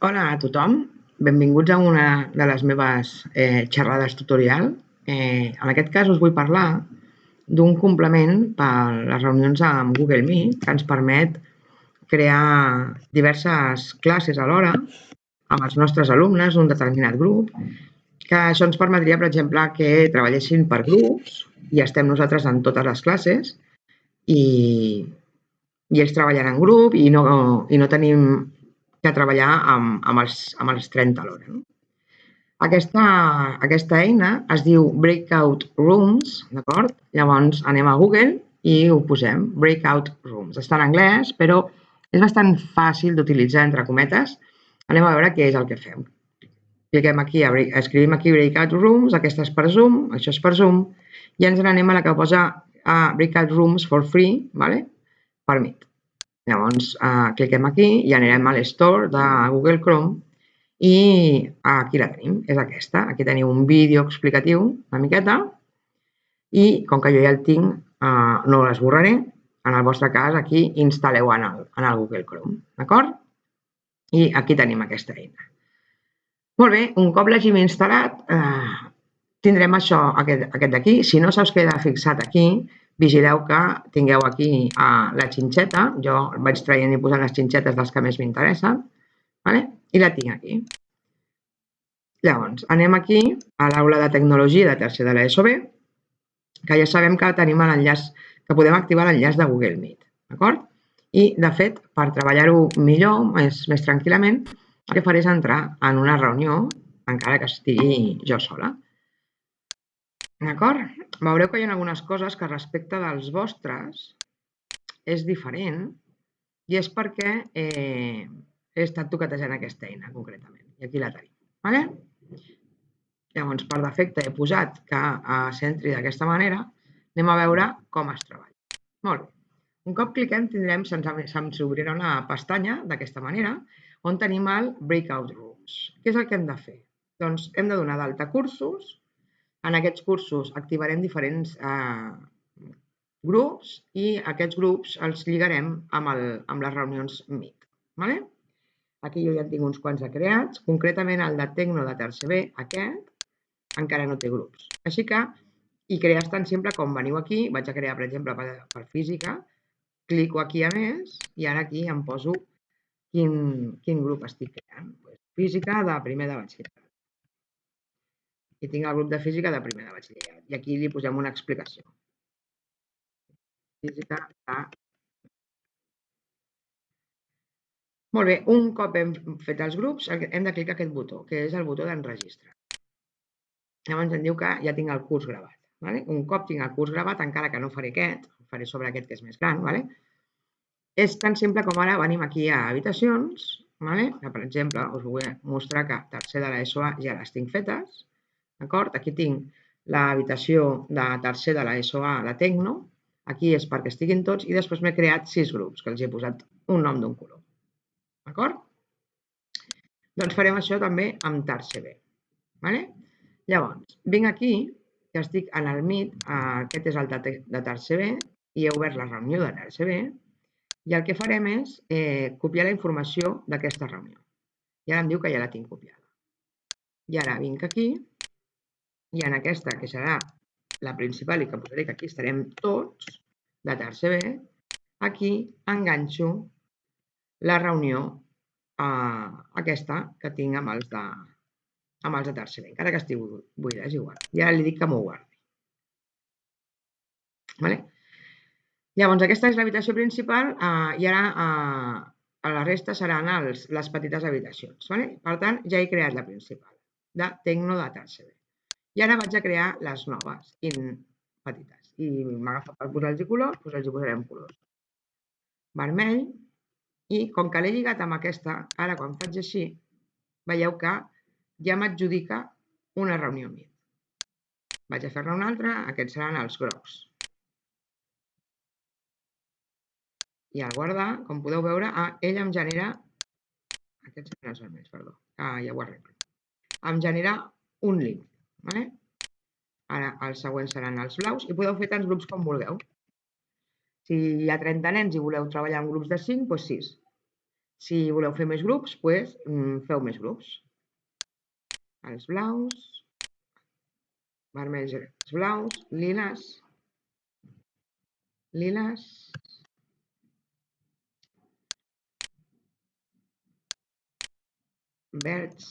Hola a tothom, benvinguts a una de les meves xerrades tutorial. En aquest cas us vull parlar d'un complement per a les reunions amb Google Meet que ens permet crear diverses classes alhora amb els nostres alumnes d'un determinat grup, que això ens permetria, per exemple, que treballessin per grups i estem nosaltres en totes les classes i ells treballen en grup i no tenim que treballar amb els 30 alhora. No? Aquesta eina es diu Breakout Rooms, d'acord? Llavors anem a Google i ho posem, Breakout Rooms. Està en anglès, però és bastant fàcil d'utilitzar, entre cometes. Anem a veure què és el que fem. Cliquem aquí, escrivim aquí Breakout Rooms, aquesta és per Zoom, això és per Zoom, i ens n'anem a la que posa Breakout Rooms for Free, vale? Per Meet. Llavors, cliquem aquí i anirem a l'Store de Google Chrome i aquí la tenim, és aquesta. Aquí teniu un vídeo explicatiu, una miqueta, i com que jo ja el tinc, no l'esborraré. En el vostre cas, aquí instal·leu en el Google Chrome, d'acord? I aquí tenim aquesta eina. Molt bé, un cop l'hàgim instal·lat, tindrem això, aquest d'aquí. Si no se us queda fixat aquí, vigileu que tingueu aquí la xinxeta. Jo vaig traient i posant les xinxetes dels que més m'interessen, i la tinc aquí. Llavors, anem aquí a l'aula de tecnologia de tercer de l'ESO B, que ja sabem que tenim l'enllaç, que podem activar l'enllaç de Google Meet, d'acord? I, de fet, per treballar-ho millor, més tranquil·lament, el que faré és entrar en una reunió, encara que estigui jo sola. D'acord? Veureu que hi ha algunes coses que respecte dels vostres és diferent i és perquè he estat toquetejant aquesta eina, concretament. I aquí la tenim. Vale? Llavors, per defecte he posat que s'entri d'aquesta manera. Anem a veure com es treballa. Molt bé. Un cop cliquem, se'ns obrirà una pestanya d'aquesta manera, on tenim el Breakout Rooms. Què és el que hem de fer? Doncs hem de donar d'alta cursos. En aquests cursos activarem diferents grups i aquests grups els lligarem amb les reunions Meet. Vale? Aquí jo ja en tinc uns quants creats, concretament el de Tecno de tercer B, aquest, encara no té grups. Així que, i crear tan simple com veniu aquí, vaig a crear, per exemple, per física, clico aquí a més i ara aquí em poso quin grup estic creant. Física de primer de batxillerat. I tinc el grup de física de primer de batxillerat. I aquí li posem una explicació. Física de... Molt bé, un cop hem fet els grups, hem de clicar aquest botó, que és el botó d'enregistrar. Llavors em diu que ja tinc el curs gravat. Un cop tinc el curs gravat, encara que no faré aquest, faré sobre aquest que és més gran, és tan simple com ara venim aquí a habitacions, que per exemple us vull mostrar que tercer de l'ESO A ja les tinc fetes, d'acord? Aquí tinc l'habitació de tercer de l'ESO A de Tecno, aquí és perquè estiguin tots i després m'he creat 6 grups que els he posat un nom d'un color, d'acord? Doncs farem això també amb tercer B, Llavors, vinc aquí, que estic en el Meet, aquest és el de tercer B, i he obert la reunió de tercer B, i el que farem és copiar la informació d'aquesta reunió. I ara em diu que ja la tinc copiada. I ara vinc aquí, i en aquesta, que serà la principal i que posaré que aquí estarem tots, de tercer B, aquí enganxo la reunió aquesta que tinc amb els de tercer B, encara que estigui buida, és igual. I ara li dic que m'ho guardi. Llavors, aquesta és l'habitació principal i ara a la resta seran les petites habitacions. Per tant, ja he creat la principal, de Tecno de tercer B. I ara vaig a crear les noves, petites. I m'agafa per posar-los color, doncs els posarem colors. Vermell. I com que l'he lligat amb aquesta, ara quan faig així, veieu que ja m'adjudica una reunió Meet. Vaig a fer-ne una altra, aquests seran els grocs. I al guardar, com podeu veure, ell em genera... Aquests seran els vermells, perdó. Ja ho arreglo. Em genera un link. Ara els següents seran els blaus i podeu fer tants grups com vulgueu. Si hi ha 30 nens i voleu treballar en grups de 5, doncs 6. Si voleu fer més grups, doncs feu més grups. Els blaus, vermells, blaus, liles, verds.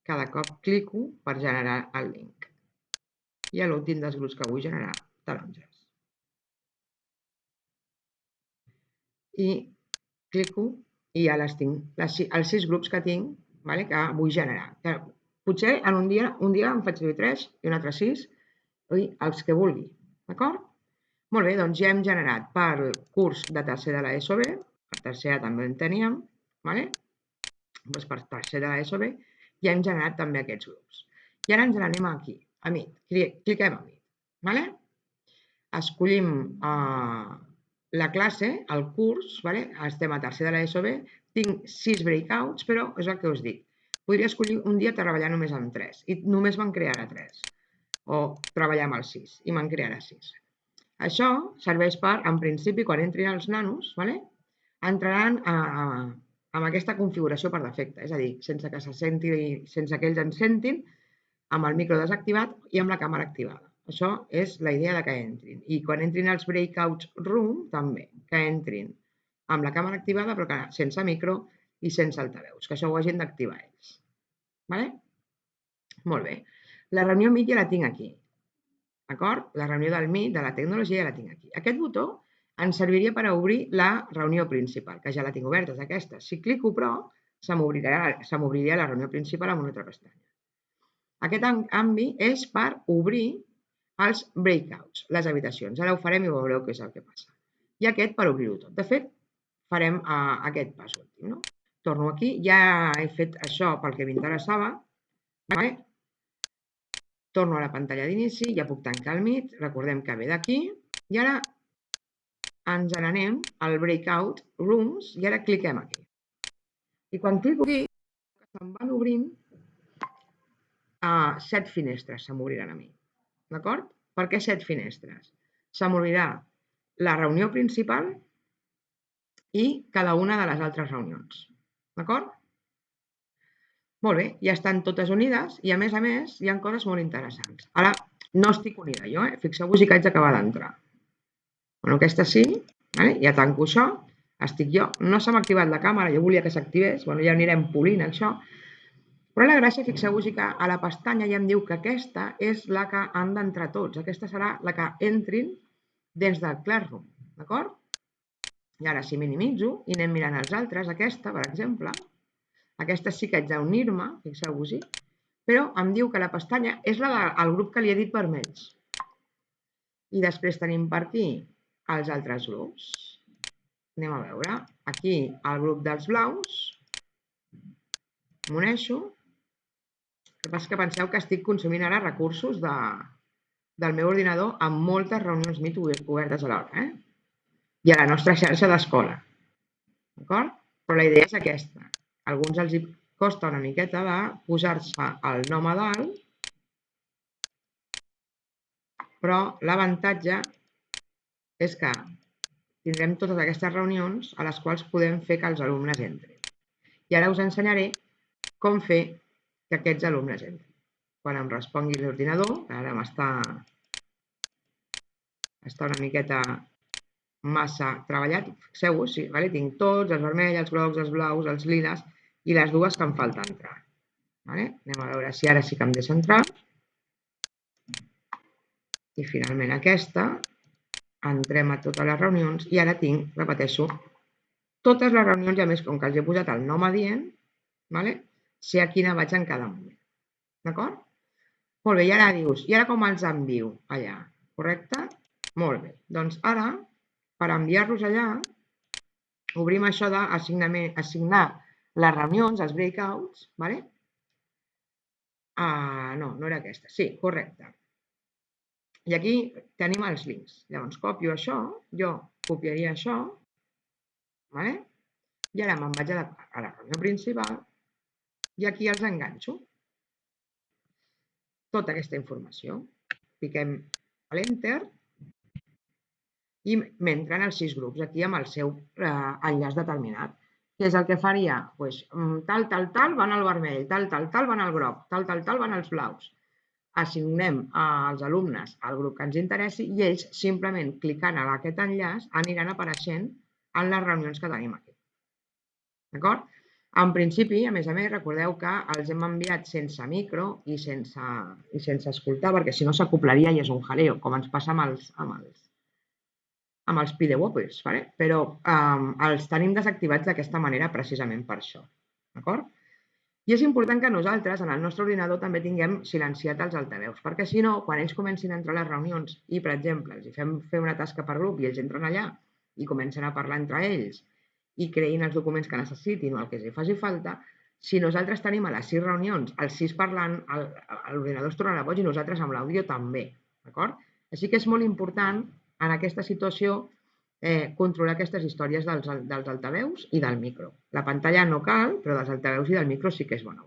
Cada cop clico per generar el link. I a l'últim dels grups que vull generar, taronges. I clico i ja les tinc, els 6 grups que tinc, que vull generar. Potser en un dia em faig servir 3 i un altre 6, els que vulgui, d'acord? Molt bé, doncs ja hem generat pel curs de tercer de l'ESO B, per tercer A també en teníem, doncs per tercer de l'ESO B ja hem generat també aquests grups. I ara ens n'anem aquí, a Meet, cliquem a Meet, escollim la classe, el curs, estem a tercer de l'ESO B, tinc 6 breakouts, però és el que us dic. Podria escollir un dia treballar només amb 3 i només me'n crearà 3, o treballar amb els 6 i me'n crearà 6. Això serveix per, en principi, quan entrin els nanos, entraran amb aquesta configuració per defecte, és a dir, sense que ells ens sentin, amb el micro desactivat i amb la càmera activada. Això és la idea de que entrin. I quan entrin als breakout room, també, que entrin amb la càmera activada però que sense micro i sense altaveus, que això ho hagin d'activar ells. Molt bé. La reunió Meet ja la tinc aquí. D'acord? La reunió del Meet, de la tecnologia, ja la tinc aquí. Aquest botó ens serviria per obrir la reunió principal, que ja la tinc oberta, és aquesta. Si clico, però, se m'obriria la reunió principal amb una altra pestanya. Aquest canvi és per obrir els breakouts, les habitacions. Ara ho farem i veureu què és el que passa. I aquest per obrir-ho tot. De fet, farem aquest pas últim. Torno aquí, ja he fet això pel que m'interessava. Torno a la pantalla d'inici, ja puc tancar el Meet, recordem que ve d'aquí, i ara ens n'anem al Breakout Rooms i ara cliquem aquí. I quan clico aquí, se'm van obrint 7 finestres, se m'obriran a mi. D'acord? Per què 7 finestres? Se m'obrirà la reunió principal i cada una de les altres reunions. D'acord? Molt bé, ja estan totes unides i a més, hi ha coses molt interessants. Ara, no estic unida jo, fixeu-vos que haig d'acabar d'entrar. Bueno, aquesta sí, ja tanco això, estic jo. No se m'ha activat la càmera, jo volia que s'activés, ja anirem polint això. Però la gràcia, fixeu-vos que a la pestanya ja em diu que aquesta és la que han d'entrar tots. Aquesta serà la que entrin dins del Classroom, d'acord? I ara, si minimitzo i anem mirant els altres, aquesta, per exemple, aquesta sí que haig d'unir-me, fixeu-vos-hi, però em diu que la pestanya és la del grup que li he dit vermells. I després tenim per aquí els altres grups. Anem a veure. Aquí, el grup dels blaus. M'uneixo. El que passa és que penseu que estic consumint ara recursos del meu ordinador amb moltes reunions Meet obertes alhora. I a la nostra xarxa d'escola. D'acord? Però la idea és aquesta. A alguns els costa una miqueta de posar-se el nom a dalt, però l'avantatge és que tindrem totes aquestes reunions a les quals podem fer que els alumnes entrin. I ara us ensenyaré com fer que aquests alumnes entrin. Quan em respongui l'ordinador, que ara està una miqueta massa treballat, fixeu-vos, tinc tots, els vermells, els grocs, els blaus, els liles i les dues que em falta entrar. Anem a veure si ara sí que em deixa entrar. I finalment aquesta, entrem a totes les reunions i ara tinc, repeteixo, totes les reunions i a més, com que els he posat el nom adient, sé a quina vaig en cada moment. D'acord? Molt bé, i ara dius, i ara com els envio allà? Correcte? Molt bé. Doncs ara, per enviar-los allà, obrim això d'assignar les reunions, els breakouts, no era aquesta. Sí, correcte. I aquí tenim els links. Llavors, copio això, jo copiaria això, i ara me'n vaig a la reunió principal i aquí els enganxo. Tota aquesta informació. Piquem a l'Enter i m'entren els 6 grups aquí amb el seu enllaç determinat. Què és el que faria? Doncs tal van al vermell, tal van al groc, tal van als blaus. Assignem als alumnes el grup que ens interessi i ells simplement clicant a aquest enllaç aniran apareixent en les reunions que tenim aquí. D'acord? En principi, a més, recordeu que els hem enviat sense micro i sense escoltar, perquè si no s'acoplaria i és un jaleo, com ens passa amb els PDWhoppers, però els tenim desactivats d'aquesta manera precisament per això. D'acord? I és important que nosaltres, en el nostre ordinador, també tinguem silenciat els altaveus, perquè si no, quan ells comencin a entrar a les reunions i, per exemple, els fem fer una tasca per grup i ells entren allà i comencen a parlar entre ells i creïn els documents que necessitin o el que els faci falta, si nosaltres tenim a les 6 reunions els 6 parlant, l'ordinador es tornarà boig i nosaltres amb l'àudio també. D'acord? Així que és molt important, en aquesta situació, controlar aquestes històries dels altaveus i del micro. La pantalla no cal, però dels altaveus i del micro sí que és bona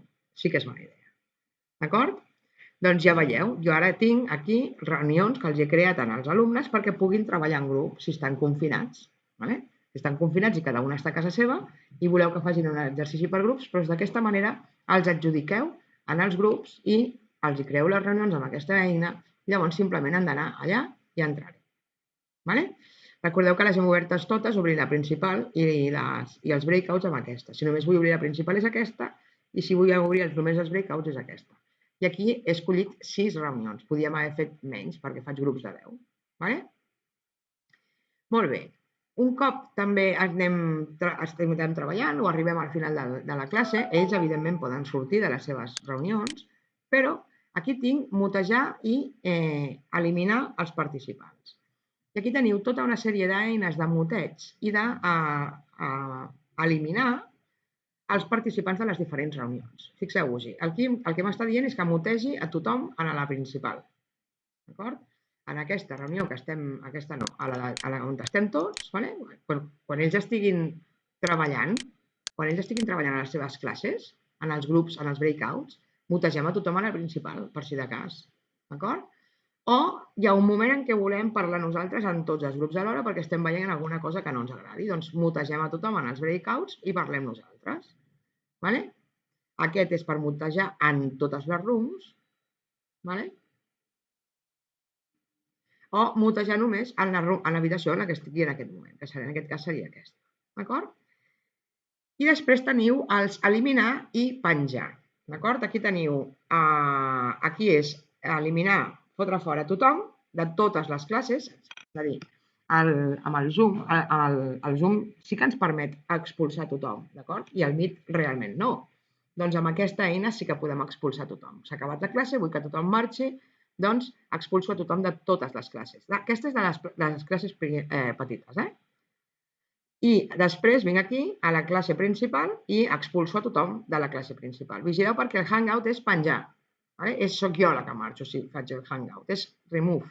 idea. D'acord? Doncs ja veieu, jo ara tinc aquí reunions que els he creat als alumnes perquè puguin treballar en grup si estan confinats. Si estan confinats i cada un està a casa seva i voleu que facin un exercici per grups, doncs d'aquesta manera els adjudiqueu en els grups i els creeu les reunions amb aquesta eina, llavors simplement han d'anar allà i entrar-hi. Recordeu que les hem obertes totes, obrir la principal i els breakouts amb aquesta. Si només vull obrir la principal és aquesta i si vull obrir només els breakouts és aquesta. I aquí he escollit 6 reunions. Podíem haver fet menys perquè faig grups de 10. Molt bé. Un cop també estem treballant o arribem al final de la classe, ells evidentment poden sortir de les seves reunions, però aquí tinc mutejar i eliminar els participants. I aquí teniu tota una sèrie d'eines de muteig i d'eliminar els participants de les diferents reunions. Fixeu-vos-hi, aquí el que m'està dient és que mutegi a tothom a la principal. D'acord? En aquesta reunió que estem, aquesta no, a la on estem tots, quan ells estiguin treballant a les seves classes, en els grups, en els breakouts, mutegem a tothom a la principal, per si de cas. D'acord? O hi ha un moment en què volem parlar nosaltres en tots els grups alhora perquè estem veient alguna cosa que no ens agradi. Doncs mutegem a tothom en els breakouts i parlem nosaltres. Aquest és per mutejar en totes les rooms. O mutejar només en l'habitació en la que estigui en aquest moment, que en aquest cas seria aquesta. D'acord? I després teniu els eliminar i penjar. D'acord? Aquí teniu, aquí és eliminar, fotre fora tothom de totes les classes, és a dir, amb el Zoom, el Zoom sí que ens permet expulsar tothom, d'acord? I el Meet realment no. Doncs amb aquesta eina sí que podem expulsar tothom. S'ha acabat la classe, vull que tothom marxi, doncs expulso a tothom de totes les classes. Aquesta és de les classes petites, I després vinc aquí a la classe principal i expulso a tothom de la classe principal. Vigileu perquè el Hangout és penjar. Soc jo la que marxo si faig el Hangout. És remove.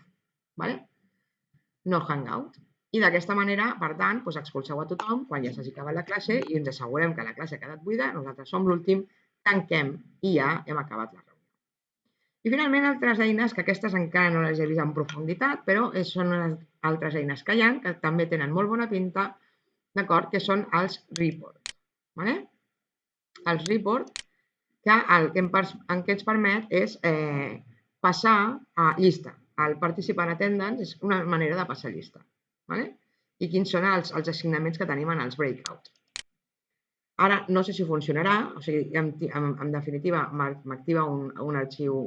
No Hangout. I d'aquesta manera, per tant, expulseu a tothom quan ja s'hagi acabat la classe i ens assegurem que la classe ha quedat buida, nosaltres som l'últim, tanquem i ja hem acabat la reunió. I finalment, altres eines, que aquestes encara no les he vist en profunditat, però són altres eines que hi ha, que també tenen molt bona pinta, d'acord, que són els report. Els report, que el que ens permet és passar a llista. El participant attendance és una manera de passar llista. I quins són els assignaments que tenim en els breakouts. Ara no sé si funcionarà, o sigui, en definitiva m'activa un arxiu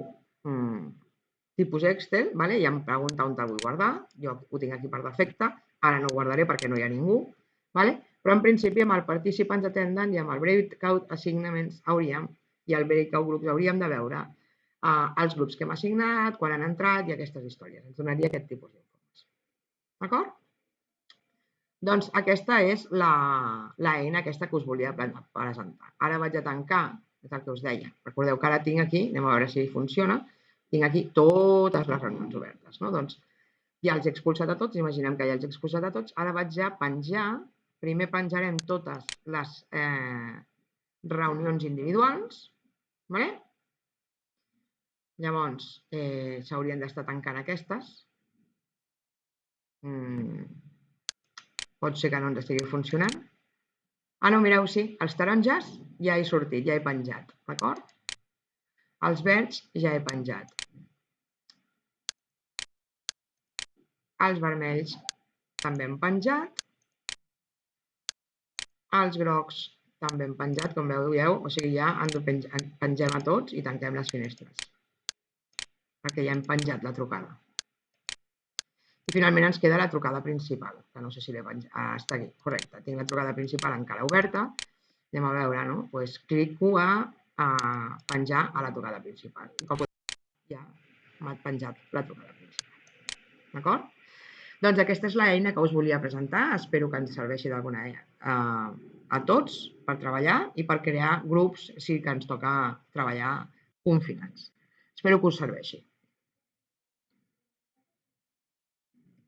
tipus Excel i em pregunta on el vull guardar. Jo ho tinc aquí per defecte, ara no ho guardaré perquè no hi ha ningú, però en principi amb el Participants Attendant i amb el Breakout Assignments i el Breakout Groups hauríem de veure els grups que hem assignat, quan han entrat i aquestes històries. Ens donaria aquest tipus d'informació. D'acord? Doncs aquesta és l'eina aquesta que us volia presentar. Ara vaig a tancar, és el que us deia. Recordeu que ara tinc aquí, anem a veure si funciona, tinc aquí totes les reunions obertes. Doncs ja els he expulsat a tots, imaginem que ja els he expulsat a tots. Ara vaig a penjar, primer penjarem totes les reunions individuals, llavors s'haurien d'estar tancant aquestes. Pot ser que no ens estigui funcionant. Ah, no, mireu, sí, els taronges ja he sortit, ja he penjat, d'acord? Els verds ja he penjat. Els vermells també hem penjat. Els grocs també hem penjat, com veieu, o sigui, ja pengem a tots i tanquem les finestres, perquè ja hem penjat la trucada. I finalment ens queda la trucada principal, que no sé si l'he penjat. Ah, està aquí, correcte. Tinc la trucada principal encara oberta. Anem a veure, no? Doncs clico a penjar a la trucada principal. I com ja m'ha penjat la trucada principal. D'acord? Doncs aquesta és l'eina que us volia presentar. Espero que ens serveixi d'alguna a tots per treballar i per crear grups si que ens toca treballar confinats. Espero que us serveixi.